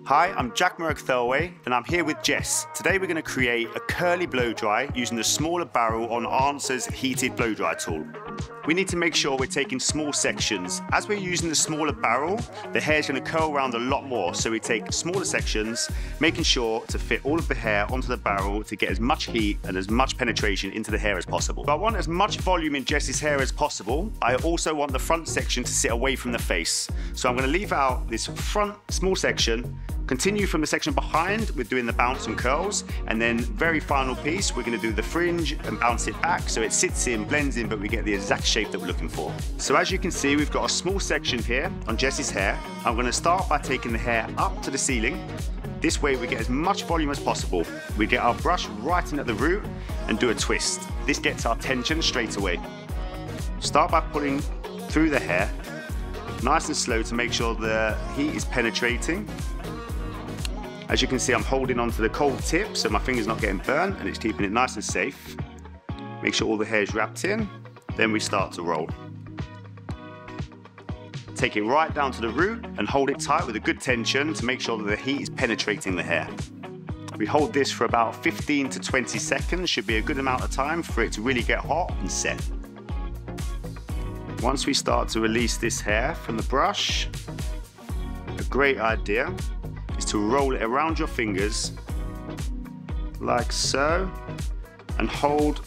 Hi, I'm Jack Thurway and I'm here with Jess. Today we're going to create a curly blow dry using the smaller barrel on ANSWR's heated blow dry tool. We need to make sure we're taking small sections. As we're using the smaller barrel, the hair is going to curl around a lot more, so we take smaller sections, making sure to fit all of the hair onto the barrel to get as much heat and as much penetration into the hair as possible. So I want as much volume in Jess's hair as possible. I also want the front section to sit away from the face. So I'm going to leave out this front small section, continue from the section behind with doing the bounce and curls, and then very final piece, we're going to do the fringe and bounce it back so it sits in, blends in, but we get the exact shape that we're looking for. So as you can see, we've got a small section here on Jess's hair. I'm going to start by taking the hair up to the ceiling. This way we get as much volume as possible. We get our brush right in at the root and do a twist. This gets our tension straight away. Start by pulling through the hair, nice and slow to make sure the heat is penetrating. As you can see, I'm holding onto the cold tip so my finger's not getting burnt and it's keeping it nice and safe. Make sure all the hair is wrapped in, then we start to roll. Take it right down to the root and hold it tight with a good tension to make sure that the heat is penetrating the hair. We hold this for about 15 to 20 seconds, should be a good amount of time for it to really get hot and set. Once we start to release this hair from the brush, a great idea is to roll it around your fingers like so and hold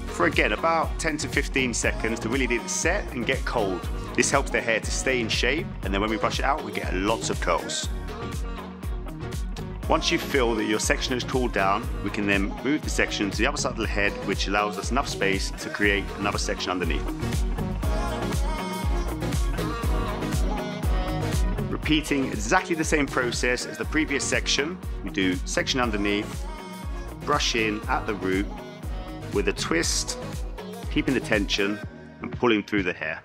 for again about 10 to 15 seconds to really let it set and get cold. This helps the hair to stay in shape, and then when we brush it out we get lots of curls. Once you feel that your section has cooled down, we can then move the section to the other side of the head, which allows us enough space to create another section underneath. Repeating exactly the same process as the previous section, we do section underneath, brush in at the root with a twist, keeping the tension and pulling through the hair.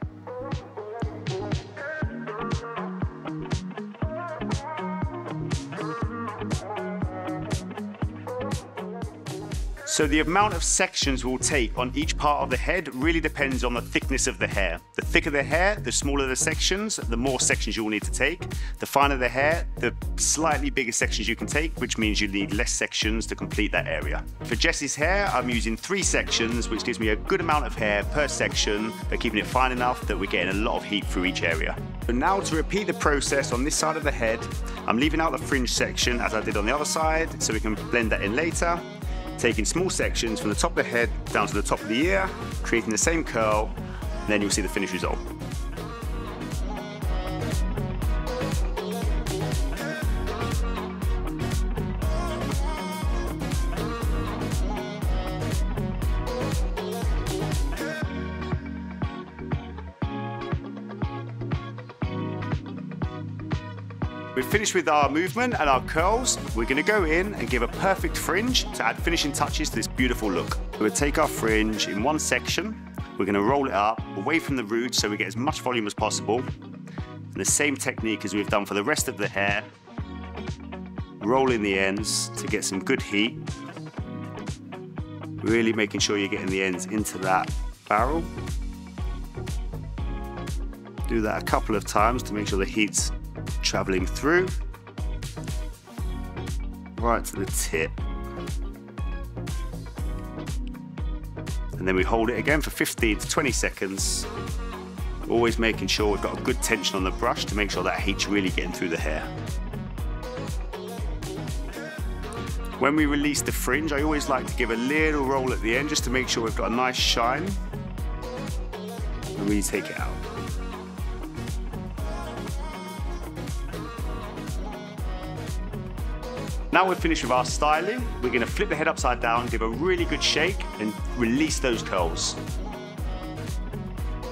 So the amount of sections we'll take on each part of the head really depends on the thickness of the hair. The thicker the hair, the smaller the sections, the more sections you'll need to take. The finer the hair, the slightly bigger sections you can take, which means you need less sections to complete that area. For Jess's hair, I'm using 3 sections, which gives me a good amount of hair per section, but keeping it fine enough that we're getting a lot of heat through each area. So now to repeat the process on this side of the head, I'm leaving out the fringe section as I did on the other side, so we can blend that in later. Taking small sections from the top of the head down to the top of the ear, creating the same curl, and then you'll see the finished result. We've finished with our movement and our curls. We're going to go in and give a perfect fringe to add finishing touches to this beautiful look. We're going to take our fringe in one section. We're going to roll it up away from the root so we get as much volume as possible. And the same technique as we've done for the rest of the hair. Roll in the ends to get some good heat. Really making sure you're getting the ends into that barrel. Do that a couple of times to make sure the heat's traveling through right to the tip, and then we hold it again for 15 to 20 seconds, always making sure we've got a good tension on the brush to make sure that heat's really getting through the hair. When we release the fringe, I always like to give a little roll at the end just to make sure we've got a nice shine and really take it out. Now we're finished with our styling, we're going to flip the head upside down, give a really good shake and release those curls.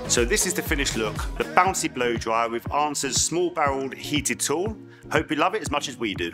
So this is the finished look, the bouncy blow dry with ANSWR's small barreled heated tool. Hope you love it as much as we do.